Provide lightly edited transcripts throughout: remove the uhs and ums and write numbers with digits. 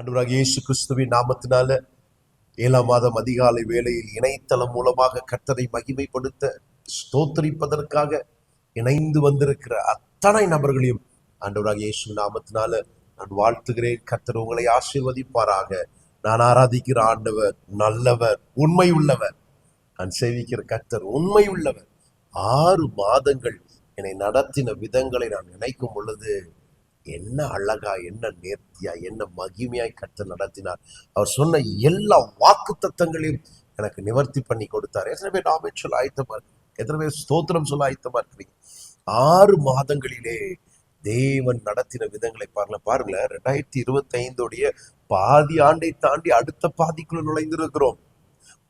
ஆண்டவராகிய இயேசு கிறிஸ்துவின் நாமத்தினால 7ஆம் மாதம் அதிகாலை வேளையில் இணையதளம் மூலமாக கர்த்தரை மகிமைப்படுத்த ஸ்தோத்திரிப்பதற்காக இணைந்து வந்திருக்கிற அத்தனை நபர்களையும் ஆண்டவராகிய இயேசு நாமத்தினால நான் வாழ்த்துகிறேன். கர்த்தர் உங்களை ஆசீர்வதிப்பாராக. நான் ஆராதிக்கிற ஆண்டவர் நல்லவர், உண்மை உள்ளவர். நான் சேவிக்கிற கர்த்தர் உண்மை உள்ளவர். 6 மாதங்கள் என்னை நடத்தின விதங்களை நான் நினைக்கும் பொழுது என்ன அழகா, என்ன நேர்த்தியா, என்ன மகிமையாய் கர்த்தர் நடத்தினார். அவர் சொன்ன எல்லா வாக்கு தத்தங்களையும் எனக்கு நிவர்த்தி பண்ணி கொடுத்தார். எத்தனை பேர் ஆமென் சொல்ல ஆயத்தமா இருக்கு? எத்தனை பேர் ஸ்தோத்திரம் சொல்ல ஆயத்தமா இருக்கிறீங்க? 6 மாதங்களிலே தேவன் நடத்தின விதங்களை பாருங்களேன். 2025 பாதி ஆண்டை தாண்டி அடுத்த பாதிக்குள்ள நுழைந்திருக்கிறோம்.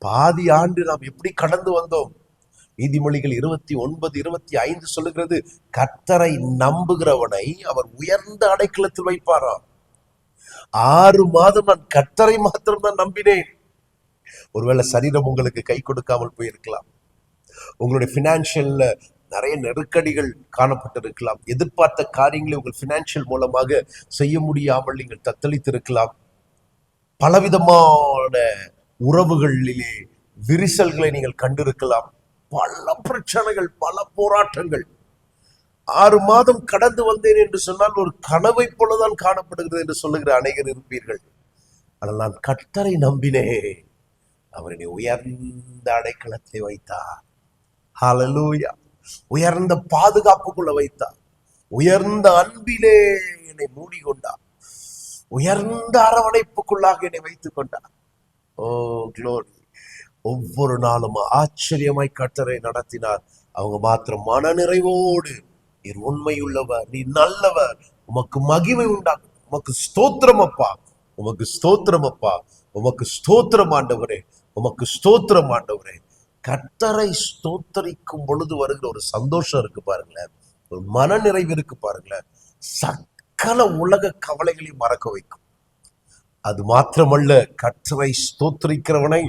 பாதி ஆண்டு நாம் எப்படி கடந்து வந்தோம்? நீதிமொழிகள் 29:25 சொல்லுகிறது, கர்த்தரை நம்புகிறவனை அவர் உயர்ந்த அடைக்கலத்தில் வைப்பாராம். 6 மாதம் நான் கர்த்தரை மாத்திரம் தான் நம்பினேன். ஒருவேளை சரீரம் உங்களுக்கு கை கொடுக்காமல் போயிருக்கலாம். உங்களுடைய பினான்சியல்ல நிறைய நெருக்கடிகள் காணப்பட்டிருக்கலாம். எதிர்பார்த்த காரியங்களை உங்கள் பினான்சியல் மூலமாக செய்ய முடியாமல் நீங்கள் தத்தளித்திருக்கலாம். பலவிதமான உறவுகளிலே விரிசல்களை நீங்கள் கண்டிருக்கலாம். பல பிரச்சனைகள், பல போராட்டங்கள். 6 மாதம் கடந்து வந்தேன் என்று சொன்னால் ஒரு கனவை போலதான் காணப்படுகிறது என்று சொல்லுகிற அநேகர் இருப்பீர்கள். ஆனால் நான் கர்த்தரை நம்பினேன். அவர் என்னை உயர்ந்த அடைக்கலத்தை வைத்தார். ஹல்லேலூயா. உயர்ந்த பாதுகாப்புக்குள்ள வைத்தார். உயர்ந்த அன்பிலே என்னை மூடிக்கொண்டார். உயர்ந்த அரவணைப்புக்குள்ளாக என்னை வைத்துக் கொண்டார். ஓ க்ளோரி. ஒவ்வொரு நாளும் ஆச்சரியமாய் கர்த்தரை நடத்தினார். அவங்க மாத்திரம் மன நிறைவோடு, நீர் உண்மையுள்ளவர், நீ நல்லவர், உமக்கு மகிமை உண்டாகும், உமக்கு ஸ்தோத்திரம் அப்பா, உமக்கு ஸ்தோத்திரம் அப்பா, உமக்கு ஸ்தோத்திரம் ஆண்டவரே, உமக்கு ஸ்தோத்திரம் ஆண்டவரே. கர்த்தரை ஸ்தோத்தரிக்கும் பொழுது வருகிற ஒரு சந்தோஷம் இருக்கு பாருங்களேன், ஒரு மன நிறைவு இருக்கு பாருங்களேன். சகல உலக கவலைகளையும் மறக்க வைக்கும். அது மாத்திரமல்ல, கர்த்தரை ஸ்தோத்தரிக்கிறவனை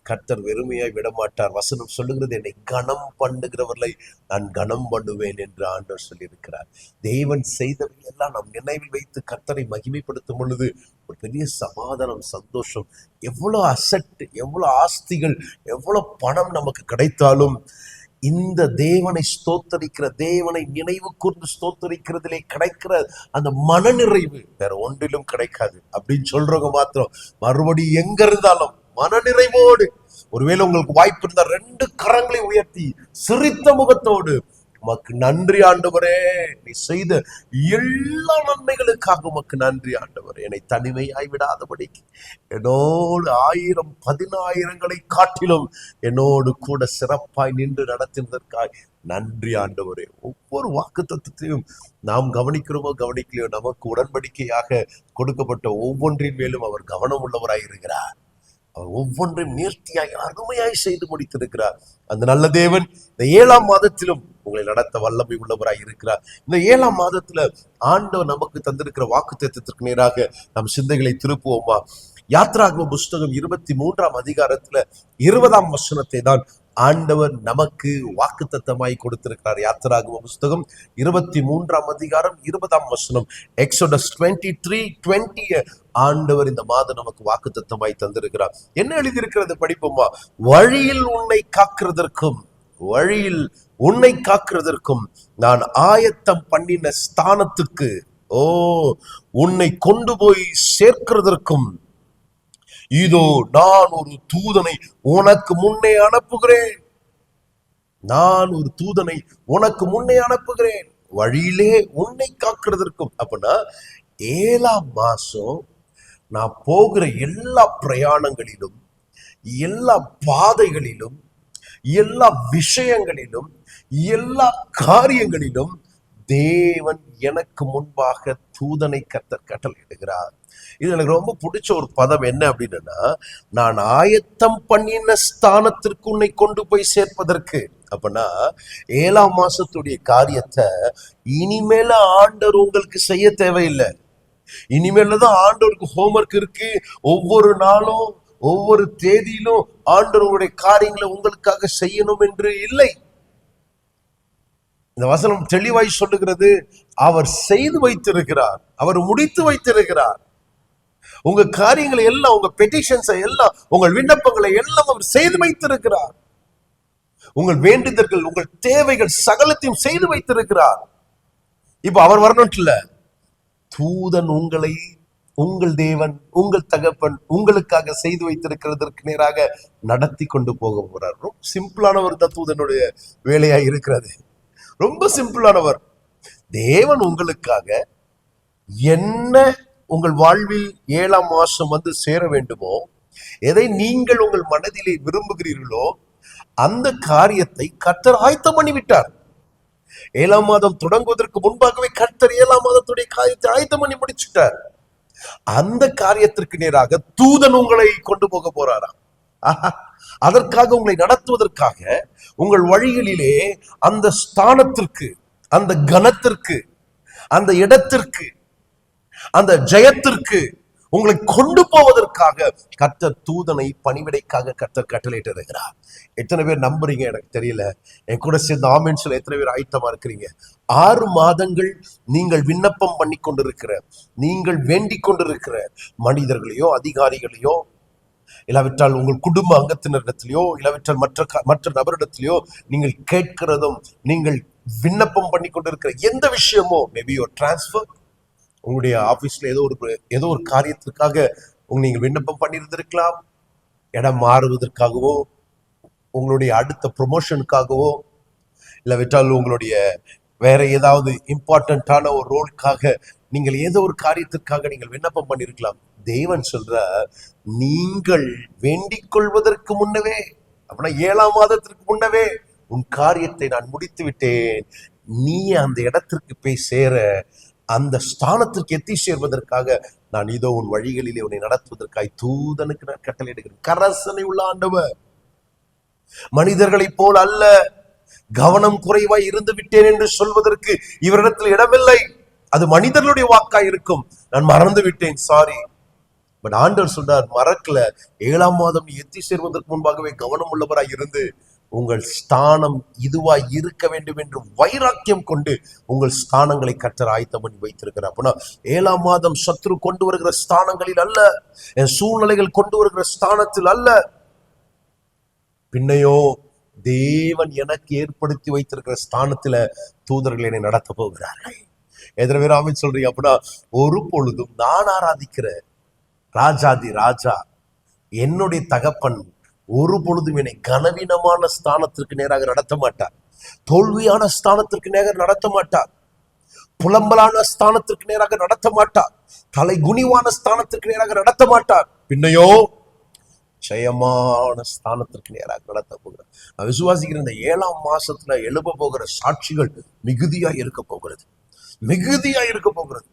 கர்த்தர் வெறுமையாய் விடமாட்டார். வசனம் சொல்லுகிறது, என்னை கனம் பண்ணுகிறவர்களை நான் கனம் பண்ணுவேன் என்று ஆண்டவர் சொல்லியிருக்கிறார். தேவன் செய்தவை எல்லாம் நம் நினைவில் வைத்து கர்த்தரை மகிமைப்படுத்தும் பொழுது ஒரு பெரிய சமாதானம், சந்தோஷம். எவ்வளவு அசட், எவ்வளவு ஆஸ்திகள், எவ்வளவு பணம் நமக்கு கிடைத்தாலும் இந்த தேவனை ஸ்தோத்தரிக்கிற, தேவனை நினைவு கூர்ந்து ஸ்தோத்தரிக்கிறதிலே கிடைக்கிற அந்த மனநிறைவு வேற ஒன்றிலும் கிடைக்காது அப்படின்னு சொல்றவங்க மாத்திரம் மறுபடியும் எங்க இருந்தாலும் மனநிறைவோடு, ஒருவேளை உங்களுக்கு வாய்ப்பு இருந்தா 2 கரங்களை உயர்த்தி சிரித்த முகத்தோடு, உமக்கு நன்றி ஆண்டவரே, நீ செய்த எல்லா நன்மைகளுக்காக உமக்கு நன்றி ஆண்டவரே, என்னை தனிமையாய் விடாதபடிக்கு என்னோடு 1000 10,000ங்களை காட்டிலும் என்னோடு கூட சிறப்பாய் நின்று நடத்தினதற்காய் நன்றி ஆண்டவரே. ஒவ்வொரு வாக்குத்தத்தத்தையும் நாம் கவனிக்கிறோமோ கவனிக்கலையோ, நமக்கு உடன்படிக்கையாக கொடுக்கப்பட்ட ஒவ்வொன்றின் மேலும் அவர் கவனம் உள்ளவராய் இருக்கிறார். அவர் ஒவ்வொன்றையும் நேர்த்தியாய் அருமையாய் செய்து முடித்திருக்கிறார். அந்த நல்ல தேவன் இந்த 7ஆம் மாதத்திலும் உங்களை நடத்த வல்லமை உள்ளவராய் இருக்கிறார். இந்த 7ஆம் மாதத்துல ஆண்டவர் நமக்கு தந்திருக்கிற வாக்குத்தத்தத்திற்கு நேராக நம் சிந்தைகளை திருப்புவோமா? யாத்ராகம புஸ்தகம் 23ஆம் அதிகாரத்துல 20ஆம் வசனத்தை தான் ஆண்டவர் நமக்கு வாக்குத்தத்தமாய் கொடுத்திருக்கிறார். யாத்ராகம புஸ்தகம் 23ஆம் அதிகாரம் 20ஆம் வசனம். எக்ஸோடஸ் 23:20 ஆண்டவர் இந்த மாதம் நமக்கு வாக்குத்தத்தமாய் தந்திருக்கிறார். என்ன எழுதியிருக்கிறது படிப்போமா? வழியில் உன்னை காக்கிறதற்கும், வழியில் உன்னை காக்கிறதற்கும் நான் ஆயத்தம் பண்ணின ஸ்தானத்துக்கு, உன்னை கொண்டு போய் சேர்க்கிறதற்கும் இதோ நான் ஒரு தூதனை உனக்கு முன்னே அனுப்புகிறேன். நான் ஒரு தூதனை உனக்கு முன்னே அனுப்புகிறேன், வழியிலே உன்னை காக்கிறதற்கும். அப்படின்னா 7ஆம் மாசம் நான் போகிற எல்லா பிரயாணங்களிலும், எல்லா பாதைகளிலும், எல்லா விஷயங்களிலும், எல்லா காரியங்களிலும் தேவன் எனக்கு முன்பாக தூதனை கர்த்தர் கட்டளையிடுகிறார். இது எனக்கு ரொம்ப பிடிச்ச ஒரு பதம். என்ன அப்படின்னா, நான் ஆயத்தம் பண்ணின ஸ்தானத்திற்கு உன்னை கொண்டு போய் சேர்ப்பதற்கு. அப்படின்னா 7ஆம் மாசத்துடைய காரியத்தை இனிமேல ஆண்டவர் உங்களுக்கு செய்ய தேவையில்லை. இனிமேல தான் ஆண்டவருக்கு ஹோம்வொர்க் இருக்கு. ஒவ்வொரு நாளும், ஒவ்வொரு தேதியிலும் ஆண்டவருடைய காரியங்களை உங்களுக்காக செய்யணும் என்று இல்லை. இந்த வசனம் தெளிவாய் சொல்லுகிறது, அவர் செய்து வைத்திருக்கிறார், அவர் முடித்து வைத்திருக்கிறார். உங்க காரியங்களை எல்லாம், உங்க பெட்டிஷன்ஸை எல்லாம், உங்கள் விண்ணப்பங்களை எல்லாம் அவர் செய்து வைத்திருக்கிறார். உங்கள் வேண்டுதல்கள், உங்கள் தேவைகள் சகலத்தையும் செய்து வைத்திருக்கிறார். இப்ப அவர் வரணும் இல்ல, தூதன் உங்களை, உங்கள் தேவன், உங்கள் தகப்பன் உங்களுக்காக செய்து வைத்திருக்கிறதற்கு நேராக நடத்தி கொண்டு போக போறார். ரொம்ப சிம்பிளானவர் தான் தூதனுடைய வேலையா இருக்கிறது. ரொம்ப சிம்பிளானவர். தேவன் உங்களுக்காக என்ன உங்கள் வாழ்வில் 7ஆம் மாசம் வந்து சேர வேண்டுமோ, எதை நீங்கள் உங்கள் மனதிலே விரும்புகிறீர்களோ அந்த காரியத்தை கர்த்தர் ஆயத்தம் பண்ணிவிட்டார். 7ஆம் மாதம் தொடங்குவதற்கு முன்பாகவே கர்த்தர் 7ஆம் மாதத்துடைய காரியத்தை ஆயத்தம் பண்ணி முடிச்சுட்டார். அந்த காரியத்திற்கு நேராக தூதன் உங்களை கொண்டு போக போறாராம். அதற்காக உங்களை நடத்துவதற்காக உங்கள் வழிகளிலே அந்த ஸ்தானத்திற்கு, அந்த கனத்திற்கு, அந்த இடத்திற்கு, அந்த ஜெயத்திற்கு உங்களை கொண்டு போவதற்காக கர்த்தர் தூதனை பணிவிடைக்காக கர்த்தர் கட்டளையிட்டு இருக்கிறார். எத்தனை பேர் நம்புறீங்க எனக்கு தெரியல. என் கூட சேர்ந்து ஆமென் சொல்ல எத்தனை பேர் ஆயத்தமா இருக்கிறீங்க? 6 மாதங்கள் நீங்கள் விண்ணப்பம் பண்ணி கொண்டிருக்கிற, நீங்கள் வேண்டிக் கொண்டிருக்கிற மனிதர்களையோ அதிகாரிகளையோ, இல்லாவிட்டால் உங்கள் குடும்ப அங்கத்தினரிடத்திலையோ, இல்லாவிட்டால் மற்ற நபரிடத்திலையோ நீங்கள் கேட்கிறதும், நீங்கள் விண்ணப்பம் பண்ணி கொண்டிருக்கிற எந்த விஷயமோ, மேபி ஒரு டிரான்ஸ்பர், உங்களுடைய ஆபீஸ்ல ஏதோ ஒரு காரியத்திற்காக நீங்க விண்ணப்பம் பண்ணியிருந்திருக்கலாம். இடம் மாறுவதற்காகவோ, உங்களுடைய அடுத்த ப்ரொமோஷனுக்காகவோ, இல்லாவிட்டால் உங்களுடைய வேற ஏதாவது இம்பார்ட்டன்டான ஒரு ரோலுக்காக நீங்கள் ஏதோ ஒரு காரியத்திற்காக நீங்கள் விண்ணப்பம் பண்ணியிருக்கலாம். தேவன் சொல்ற, நீங்கள் வேண்டிக் கொள்வதற்கு முன்னவே, அப்படின்னா 7ஆம் மாதத்திற்கு முன்னவே உன் காரியத்தை நான் முடித்து விட்டேன். நீ அந்த இடத்திற்கு போய் சேர, அந்த ஸ்தானத்திற்கு எத்தி சேர்வதற்காக நான் இதோ உன் வழிகளிலே உன்னை நடத்துவதற்காய் தூதனுக்கு நான் கட்டளையிடுகிறேன். கரசனை உள்ள ஆண்டவர், மனிதர்களைப் போல் அல்ல. கவனம் குறைவாய் இருந்து விட்டேன் என்று சொல்வதற்கு இவரிடத்தில் இடமில்லை. அது மனிதர்களுடைய வாக்காய் இருக்கும். நான் மறந்து விட்டேன், சாரி. பட் ஆண்டவர் சொல்றார், மறக்கல. 7ஆம் மாதம் நீ எத்தி சேர்வதற்கு முன்பாகவே கவனம் உள்ளவராய் இருந்து உங்கள் ஸ்தானம் இதுவாய் இருக்க வேண்டும் என்று வைராக்கியம் கொண்டு உங்கள் ஸ்தானங்களை கர்த்தர் ஆயத்தம் பண்ணி வைத்திருக்கிறார். அப்படின்னா 7ஆம் மாதம் சத்ரு கொண்டு வருகிற ஸ்தானங்களில் அல்ல, என் சூழ்நிலைகள் கொண்டு வருகிற ஸ்தானத்தில் அல்ல, பின்னையோ தேவன் எனக்கு ஏற்படுத்தி வைத்திருக்கிற ஸ்தானத்துல தூதர்கள் என்னை நடத்த போகிறார்கள். எத்தனை பேர் ஆமென் சொல்றீங்க? அப்படின்னா ஒரு பொழுதும் நான் ஆராதிக்கிற ராஜாதி ராஜா, என்னுடைய தகப்பன் ஒரு பொழுதும் என்னை கனவீனமான ஸ்தானத்திற்கு நேராக நடத்த மாட்டார். தோல்வியான ஸ்தானத்திற்கு நேராக நடத்த மாட்டார். புலம்பலான ஸ்தானத்திற்கு நேராக நடத்த மாட்டார். தலை குனிவான ஸ்தானத்திற்கு நேராக நடத்த மாட்டார். பின்னையோ ஜெயமான ஸ்தானத்திற்கு நேராக நடத்த போகிறார். நான் விசுவாசிக்கிற இந்த 7ஆம் மாசத்துல எழுப்ப போகிற சாட்சிகள் மிகுதியா இருக்க போகிறது, மிகுதியா இருக்க போகிறது.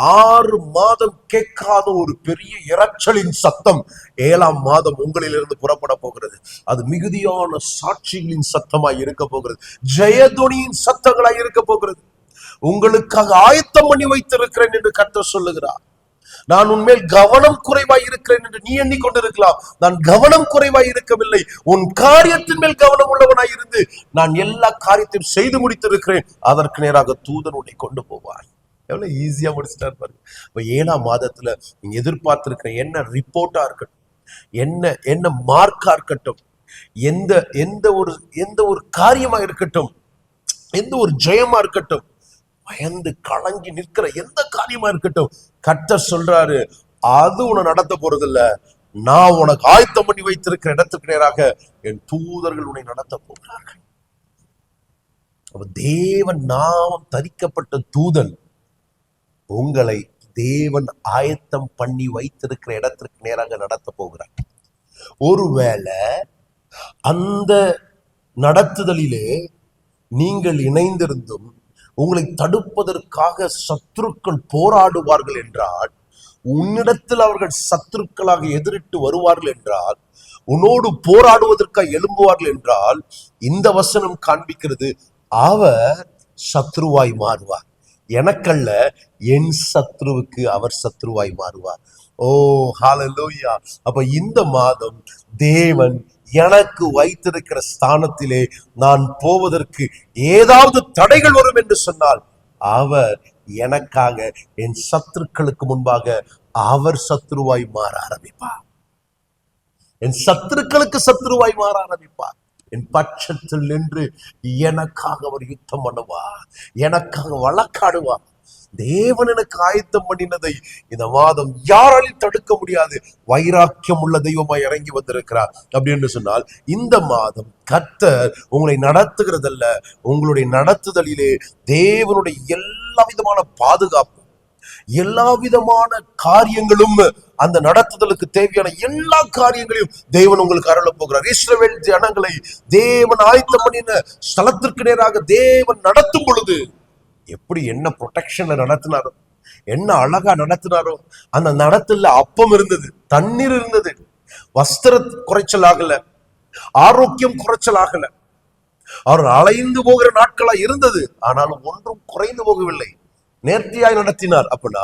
6 மாதம் கேட்காத ஒரு பெரிய இரைச்சலின் சத்தம் 7ஆம் மாதம் உங்களிலிருந்து புறப்பட போகிறது. அது மிகுதியான சாட்சிகளின் சத்தமாய் இருக்க போகிறது, ஜெயதுனியின் சத்தங்களாய் இருக்க போகிறது. உங்களுக்காக ஆயத்தம் பண்ணி வைத்திருக்கிறேன் என்று கர்த்தர் சொல்லுகிறார். நான் உன்மேல் கவனம் குறைவாய் இருக்கிறேன் என்று நீ எண்ணிக்கொண்டிருக்கலாம். நான் கவனம் குறைவாய் இருக்கவில்லை. உன் காரியத்தின் மேல் கவனம் உள்ளவனாய் இருந்து நான் எல்லா காரியத்தையும் செய்து முடித்திருக்கிறேன். அதற்கு நேராக தூதன் உன்னை கொண்டு போவார். எவ்வளவு ஈஸியா முடிச்சுட்டாரு பாருங்க. இப்ப 7ஆம் மாதத்துல நீங்க எதிர்பார்த்திருக்கிற என்ன ரிப்போர்ட்டா இருக்கட்டும், என்ன மார்க்கா இருக்கட்டும், எந்த ஒரு காரியமா இருக்கட்டும், எந்த ஒரு ஜெயமா இருக்கட்டும், பயந்து கலங்கி நிற்கிற எந்த காரியமா இருக்கட்டும், கர்த்தர் சொல்றாரு, அது உன்னை நடத்த போறது இல்ல. நான் உனக்கு ஆயத்தம் பண்ணி வைத்திருக்கிற இடத்துக்கு நேராக என் தூதர்கள் உன்னை நடத்த போகிறார்கள். தேவன் நாமம் தரிக்கப்பட்ட தூதன் உங்களை தேவன் ஆயத்தம் பண்ணி வைத்திருக்கிற இடத்திற்கு நேராக நடத்த போகிறார். ஒருவேளை அந்த நடத்துதலிலே நீங்கள் இணைந்திருந்தும் உங்களை தடுப்பதற்காக சத்துருக்கள் போராடுவார்கள் என்றால், உன்னிடத்தில் அவர்கள் சத்துருக்களாக எதிரிட்டு வருவார்கள் என்றால், உன்னோடு போராடுவதற்காக எழும்புவார்கள் என்றால், இந்த வசனம் காண்பிக்கிறது, அவர் சத்ருவாய் மாறுவார். எனக்கல்ல, என் சத்ருவுக்கு அவர் சத்ருவாய் மாறுவார். ஓ ஹல்லேலூயா. அப்ப இந்த மாதம் தேவன் எனக்கு வைத்திருக்கிற ஸ்தானத்திலே நான் போவதற்கு ஏதாவது தடைகள் வரும் என்று சொன்னால், அவர் எனக்காக என் சத்துருக்களுக்கு முன்பாக அவர் சத்ருவாய் மாற ஆரம்பிப்பார். என் சத்துருக்களுக்கு சத்துருவாய் மாற ஆரம்பிப்பார். என் பட்சத்தில் நின்று எனக்காக அவர் யுத்தம் பண்ணுவார், எனக்காக வழக்காடுவார். தேவன் எனக்கு ஆயத்தம் பண்ணினதை இந்த மாதம் யாராலையும் தடுக்க முடியாது. வைராக்கியம் உள்ள தெய்வமாய் இறங்கி வந்திருக்கிறார். அப்படின்னு சொன்னால் இந்த மாதம் கர்த்தர் உங்களை நடத்துகிறதல்ல, உங்களுடைய நடத்துதலிலே தேவனுடைய எல்லா விதமான பாதுகாப்பு, எல்லா விதமான காரியங்களும், அந்த நடத்துதலுக்கு தேவையான எல்லா காரியங்களையும் தேவன் உங்களுக்கு அருள போகிறார். இஸ்ரவேல் ஜனங்களை தேவன் ஆயத்தம் பண்ணின ஸ்தலத்திற்கு நேராக தேவன் நடத்தும் பொழுது எப்படி என்ன ப்ரொடெக்ஷன்ல நடத்தினாரோ, என்ன அழகா நடத்தினாரோ. அந்த நடத்துல அப்பம் இருந்தது, தண்ணீர் இருந்தது, வஸ்திர குறைச்சல் ஆகல, ஆரோக்கியம் குறைச்சல் ஆகல. அவர் அலைந்து போகிற நாட்களா இருந்தது, ஆனாலும் ஒன்றும் குறைந்து போகவில்லை. நேர்த்தியாய் நடத்தினார். அப்படின்னா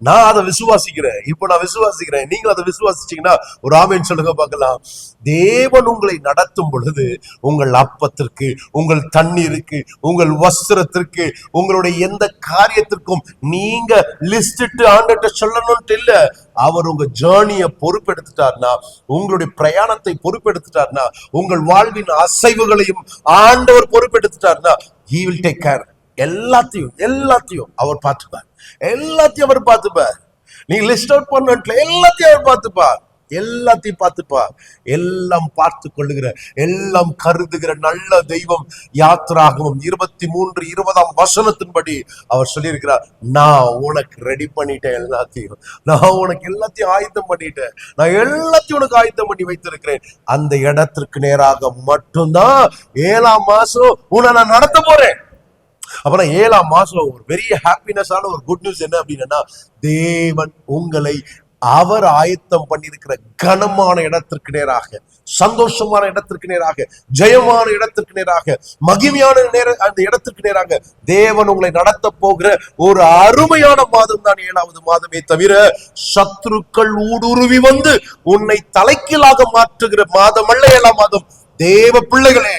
நான் அதை விசுவாசிக்கிறேன். இப்ப நான் விசுவாசிக்கிறேன், நீங்கள் அதை விசுவாசிச்சீங்கன்னா ஒரு ஆமென் சொல்லுங்க பார்க்கலாம். தேவன் உங்களை நடத்தும் பொழுது உங்கள் அப்பத்திற்கு, உங்கள் தண்ணீருக்கு, உங்கள் வஸ்திரத்திற்கு, உங்களுடைய எந்த காரியத்திற்கும் நீங்க லிஸ்ட் இட்டு ஆண்டுகிட்ட சொல்லணும்ட்டு இல்ல. அவர் உங்க ஜேர்னியை பொறுப்பெடுத்துட்டார்னா, உங்களுடைய பிரயாணத்தை பொறுப்பெடுத்துட்டார்னா, உங்கள் வாழ்வின் அசைவுகளையும் ஆண்டவர் பொறுப்பெடுத்துட்டார்னா, he will take care. எல்லாத்தையும் அவர் பார்த்துப்பார். எல்லாத்தையும் அவர் பார்த்துப்பார். நீங்க லிஸ்ட் அவுட் பண்ண எல்லாத்தையும் அவர் பார்த்துப்பார். எல்லாம் பார்த்து கொள்ளுகிற, எல்லாம் கருதுகிற நல்ல தெய்வம். யாத்திராகமம் 23:20 வசனத்தின்படி அவர் சொல்லியிருக்கிறார், நான் உனக்கு ரெடி பண்ணிட்டேன் எல்லாத்தையும், நான் உனக்கு எல்லாத்தையும் ஆயத்தம் பண்ணிட்டேன், நான் எல்லாத்தையும் உனக்கு ஆயத்தம் பண்ணி வைத்திருக்கிறேன். அந்த இடத்திற்கு நேராக மட்டும்தான் 7ஆம் மாசம் உன்னை நான் நடத்த போறேன். அப்புறம் 7ஆம் மாசம் ஒரு பெரிய ஹாப்பினஸ் ஆன ஒரு குட் நியூஸ் என்ன அப்படின்னா, தேவன் உங்களை அவர் ஆயத்தம் பண்ணியிருக்கிற கனமான இடத்திற்கு நேராக, சந்தோஷமான இடத்திற்கு நேராக, ஜெயமான இடத்திற்கு நேராக, மகிமையான அந்த இடத்திற்கு நேராக தேவன் உங்களை நடத்த போகிற ஒரு அருமையான மாதம் தான் 7வது மாதமே தவிர, சத்துருக்கள் ஊடுருவி வந்து உன்னை தலைக்கீழாக மாற்றுகிற மாதம் அல்ல 7ஆம் மாதம். தேவ பிள்ளைகளே,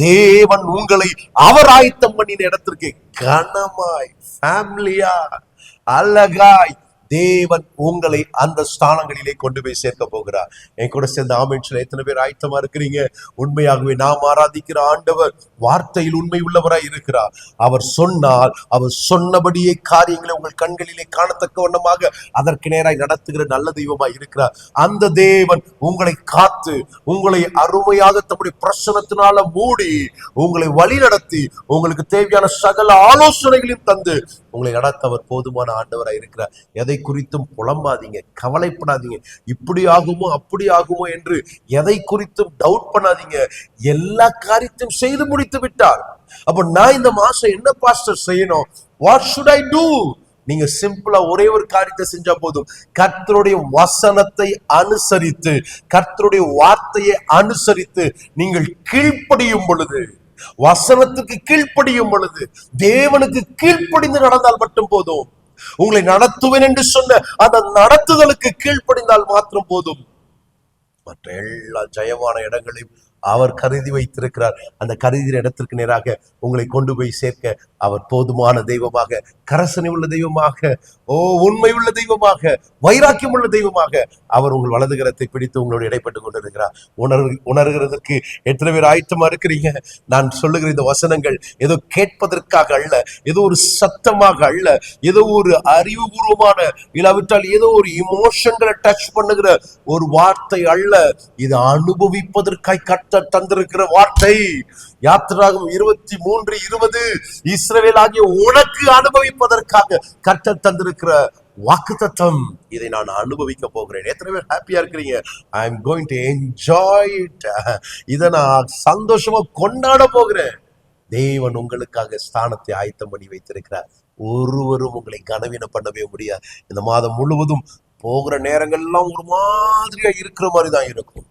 தேவன் உங்களை அவர் ஆயத்தம் பண்ணின இடத்திற்கு கனமாய், ஃபேமிலியா, அழகாய் தேவன் உங்களை அந்த ஸ்தானங்களிலே கொண்டு போய் சேர்க்க போகிறார். என் கூட சேர்ந்த ஆமென் சொல்ல எத்தனை பேர் ஆயத்தமா இருக்கிறீங்க? உண்மையாகவே நாம் ஆராதிக்கிற ஆண்டவர் வார்த்தையில் உண்மை உள்ளவராய் இருக்கிறார். அவர் சொன்னால் அவர் சொன்னபடியே காரியங்களை உங்கள் கண்களிலே காணத்தக்க வண்ணமாக அதற்கு நேராய் நடத்துகிற நல்ல தெய்வமாய் இருக்கிறார். அந்த தேவன் உங்களை காத்து, உங்களை அருமையாக தம்முடைய பிரசனத்தினால மூடி, உங்களை வழி நடத்தி, உங்களுக்கு தேவையான சகல ஆலோசனைகளையும் தந்து உங்களை நடத்த அவர் போதுமான ஆண்டவராய் இருக்கிறார். எதை குறித்தும் புலம்பாதீங்க, கவலைப்படாதீங்க. இப்படி ஆகுமோ அப்படி ஆகுமோ என்று எதை குறித்தும் டவுட் பண்ணாதீங்க. எல்லா காரியத்தையும் செய்து முடித்து விட்டார். அப்ப நான் இந்த மாசம் என்ன பாஸ்டர் செய்யணும்? What should I do? நீங்க சிம்பிளா ஒரே ஒரு காரியத்தை செஞ்சா போதும். கர்த்தருடைய வசனத்தை அனுசரித்து, கர்த்தருடைய வார்த்தையை அனுசரித்து நீங்கள் கீழ்ப்படியும் பொழுது, வசனத்துக்கு கீழ்ப்படியும் பொழுது, தேவனுக்கு கீழ்ப்படிந்து நடந்தால் மட்டும் போதும். உங்களை நடத்துவேன் என்று சொன்ன அந்த நடத்துதலுக்கு கீழ்ப்படிந்தால் மாத்திரம் போதும். மற்ற எல்லா ஜெயமான இடங்களையும் அவர் கருதி வைத்திருக்கிறார். அந்த கருதிய இடத்திற்கு நேராக உங்களை கொண்டு போய் சேர்க்க அவர் போதுமான தெய்வமாக, கரசனை உள்ள தெய்வமாக, உண்மை உள்ள தெய்வமாக, வைராக்கியம் உள்ள தெய்வமாக அவர் உங்கள் வலது கரத்தை பிடித்து உங்களோட இடைப்பட்டு கொண்டிருக்கிறார். உணர்கிறதுக்கு எத்தனை பேர் ஆயத்தமா இருக்கிறீங்க? நான் சொல்லுகிற இந்த வசனங்கள் ஏதோ கேட்பதற்காக அல்ல, ஏதோ ஒரு சத்தமாக அல்ல, ஏதோ ஒரு அறிவுபூர்வமான, இல்லாவிட்டால் ஏதோ ஒரு இமோஷன்களை டச் பண்ணுகிற ஒரு வார்த்தை அல்ல. இது அனுபவிப்பதற்காய் கர்த்தர் தந்திருக்கிற வார்த்தை. யாத்திராகமம் 23:20 இஸ்ரவேல் ஆகிய உனக்கு அனுபவிப்பதற்காக கர்த்தர் தந்திருக்கிற வாக்குத்தத்தம். இதை நான் அனுபவிக்க போகிறேன். எத்தனை பேர் ஹாப்பியா இருக்கிறீங்க? I am going to enjoy it. இதை நான் சந்தோஷமா கொண்டாட போகிறேன். தேவன் உங்களுக்காக ஸ்தானத்தை ஆயத்தம் பண்ணி வைத்திருக்கிறார். ஒருவரும் உங்களை கனவீனம் பண்ணவே முடியாது. இந்த மாதம் முழுவதும் போகிற நேரங்கள்லாம் ஒரு மாதிரியா இருக்கிற மாதிரி தான் இருக்கும்.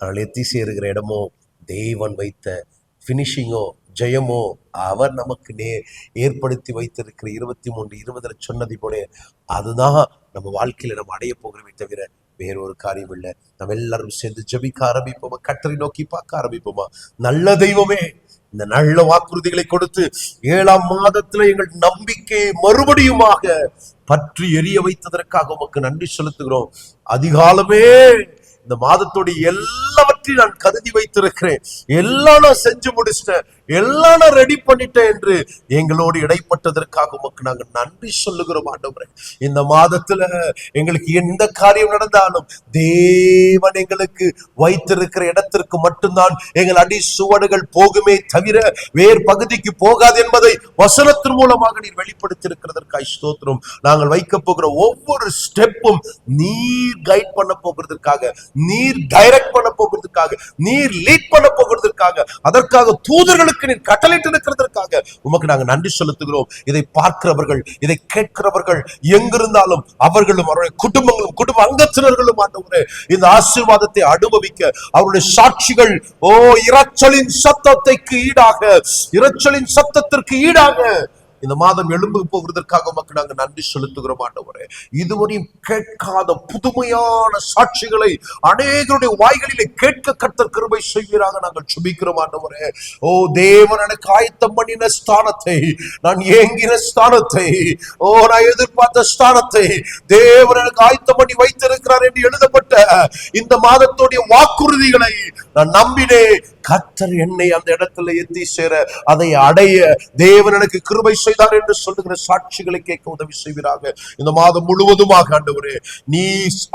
ஆனால் எத்தி சேருகிற இடமோ, தேவன் வைத்த பினிஷிங்கோ, ஜெயமோ, அவர் நமக்கு ஏற்படுத்தி வைத்திருக்கிற 23:20 சொன்னதை போல அதுதான் நம்ம வாழ்க்கையில நம்ம அடைய போகிறோமே தவிர வேறொரு காரியம் இல்லை. நம்ம எல்லாரும் சேர்ந்து ஜெபிக்க ஆரம்பிப்போமா? கர்த்தரை நோக்கி பார்க்க ஆரம்பிப்போமா? நல்ல தெய்வமே, இந்த நல்ல வாக்குறுதிகளை கொடுத்து 7ஆம் மாதத்துல எங்கள் நம்பிக்கையை மறுபடியுமாக பற்றி எரிய வைத்ததற்காக உமக்கு நன்றி செலுத்துகிறோம். அதிகாலமே இந்த மாதத்தோடைய எல்லாவற்றையும் நான் கருதி வைத்திருக்கிறேன், எல்லாம் நான் செஞ்சு முடிச்சிட்டேன், எல்லாம் நான் ரெடி பண்ணிட்டேன் என்று எங்களோடு இடைப்பட்டதற்காக உமக்கு நாங்கள் நன்றி சொல்லுகிறோம் ஆண்டவரே. இந்த மாதத்துல எங்களுக்கு எந்த காரியம் நடந்தாலும் தேவன் எங்களுக்கு வைத்திருக்கிற இடத்திற்கு மட்டும்தான் எங்கள் அடி சுவடுகள் போகுமே தவிர வேறு பகுதிக்கு போகாது என்பதை வசனத்தின் மூலமாக நீர் வெளிப்படுத்தியிருக்கிறதற்காக ஸ்தோத்திரம். நாங்கள் வைக்க போகிற ஒவ்வொரு ஸ்டெப்பும் நீர் கைட் பண்ண போகிறதுக்காக, நீர் டைரக்ட் பண்ண போகிறதுக்காக, நீர் லீட் பண்ண போகிறதுக்காக, அதற்காக தூதர்களுக்கு நீர் கட்டளையிட்டு இருக்கிறதற்காக உமக்கு நாங்கள் நன்றி செலுத்துகிறோம். இதை பார்க்கிறவர்கள், இதை கேட்கிறவர்கள் எங்கிருந்தாலும் அவர்களும் அவருடைய குடும்பங்களும் குடும்ப அங்கத்தினர்களும் ஆண்டவரே இந்த ஆசீர்வாதத்தை அனுபவிக்க அவருடைய சாட்சிகள் இரைச்சலின் சத்தத்திற்கு ஈடாக இந்த மாதம் எழும்பு போகிறதற்காக உமக்கு நாங்கள் நன்றி செலுத்துகிறோம் ஆண்டவரே. இதுவரையும் கேட்காத புதுமையான சாட்சிகளை அநேகருடைய வாய்களிலே கேட்க கர்த்தர் கிருபை செய்வீராக நாங்கள் சுபிக்கிறோம் ஆண்டவரே. தேவன் எனக்கு ஆயத்தம் பண்ணின ஸ்தானத்தை, நான் ஏங்கின ஸ்தானத்தை, நான் எதிர்பார்த்த ஸ்தானத்தை தேவன் எனக்கு ஆயத்தம் பண்ணி வைத்திருக்கிறார் என்று எழுதப்பட்ட இந்த மாதத்துடைய வாக்குறுதிகளை நான் நம்பினேன். கர்த்தர் என்னை அந்த இடத்துல எத்தி சேர, அதை அடைய தேவன் எனக்கு கிருபை செய்தார் என்று சொல்லுகிற சாட்சிகளை கேட்க உதவி செய்வீராக. இந்த மாதம் முழுவதுமாக ஆண்டவரே நீ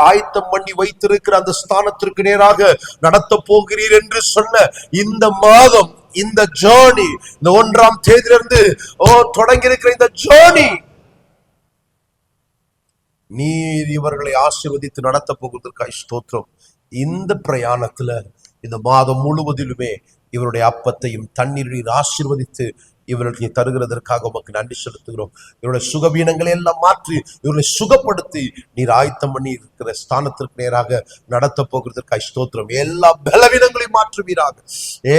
ஆயத்தம் பண்ணி வைத்திருக்கிற அந்த ஸ்தானத்திற்கு நேராக நடத்த போகிறீர் என்று சொன்ன இந்த மாதம், இந்த ஜர்னி, இந்த 1ஆம் தேதியிலிருந்து தொடங்கி இருக்கிற இந்த ஜர்னி நீர் இவர்களை ஆசீர்வதித்து நடத்த போகிறதற்காக ஸ்தோத்திரம். இந்த பிரயாணத்துல இந்த மாதம் முழுவதிலுமே இவருடைய அப்பத்தையும் தண்ணீரையும் ஆசீர்வதித்து இவர்களுக்கு தருகிறதற்காக உமக்கு நன்றி செலுத்துகிறோம். இவருடைய சுகவீனங்களை எல்லாம் மாற்றி இவர்களை சுகப்படுத்தி நீர் ஆயத்தம் பண்ணி இருக்கிற ஸ்தானத்திற்கு நேராக நடத்த போகிறதற்காக ஸ்தோத்திரம். எல்லா பலவீனங்களையும் மாற்றுவீராக.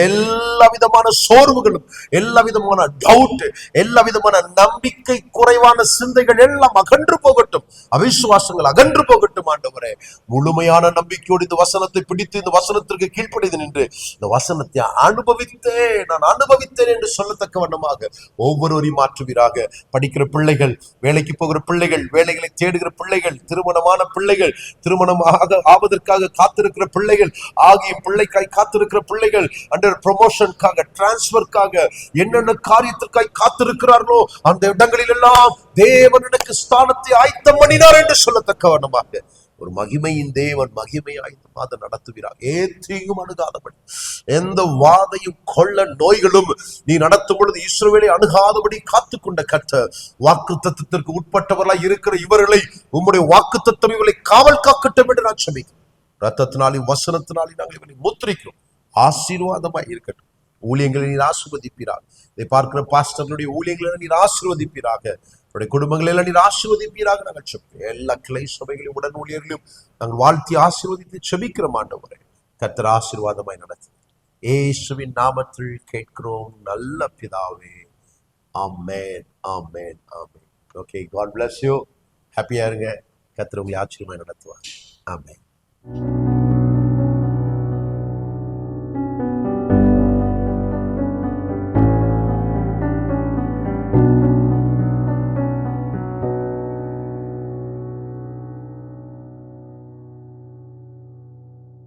எல்லா விதமான சோர்வுகளும், எல்லா விதமான டவுட், எல்லா விதமான நம்பிக்கை குறைவான சிந்தைகள் எல்லாம் அகன்று போகட்டும், அவிசுவாசங்கள் அகன்று போகட்டும் ஆண்டவரே. முழுமையான நம்பிக்கையோடு இந்த வசனத்தை பிடித்து இந்த வசனத்திற்கு கீழ்ப்படிந்து நின்று இந்த வசனத்தை நான் அனுபவித்தேன் என்று சொல்லத்தக்க வண்ணம் ஒவ்வொருவரையும் மாற்றுவீராக. படிக்கிற பிள்ளைகள், வேலைக்கு போகிற பிள்ளைகள், வேலைகளை தேடுகிற பிள்ளைகள், திருமணமான பிள்ளைகள், திருமணமாக ஆவதற்காக காத்திருக்கிற பிள்ளைகள், ஆகிய பிள்ளைக்காய் காத்திருக்கிற பிள்ளைகள், அண்டர் ப்ரமோஷனுக்காக, டிரான்ஸ்பர்க்காக, என்னென்ன காரியத்திற்காய் காத்திருக்கிறார்களோ அந்த இடங்களில் எல்லாம் தேவன் எனக்கு ஸ்தானத்தை ஆயத்தம் பண்ணினார் என்று சொல்லத்தக்க வண்ணமாக ஒரு மகிமையின் தேவன் மகிமையாய் இந்த மாதம் நடத்துகிறார். ஏற்றியும் அணுகாதபடி, எந்த வாதையும் கொள்ள நோய்களும் நீ நடத்தும் பொழுது இஸ்ரவேலை அணுகாதபடி காத்துக்கொண்ட கர்த்தர், வாக்கு தத்தத்திற்கு உட்பட்டவர்களாய் இருக்கிற இவர்களை உம்முடைய வாக்கு தத்தம் இவர்களை காவல் காக்கட்டும் என்று நான் சொல்லிக்கிறேன். ரத்தத்தினாலும் வசனத்தினாலும் நாங்கள் இவனை முத்திரிக்கிறோம். ஆசீர்வாதமாய் இருக்கட்டும். ஊழியங்களை நீர் ஆசீர்வதிப்பீராக. இதை பார்க்கிற பாஸ்டர்களுடைய ஊழியங்களை நீர் ஆசீர்வதிப்பீராக. குடும்பங்களெல்லாம் நீர் ஆசீர்வதிப்பீராக. நாங்கள் செபிக்கிறோம். எல்லா கிளை சபைகளையும் உடன் ஊழியர்களையும் நாங்கள் வாழ்த்தி ஆசீர்வதித்து செபிக்கிறோம் ஆண்டவரே. கர்த்தர் ஆசீர்வாதமாய் நடத்து இயேசுவின் நாமத்தில் கேட்கிறோம் நல்ல பிதாவே. Amen, amen, amen. Okay, God bless you. ஹாப்பியா இருங்க. கர்த்தர் உங்களை ஆச்சரியமாய் நடத்துவார். ஆமென்.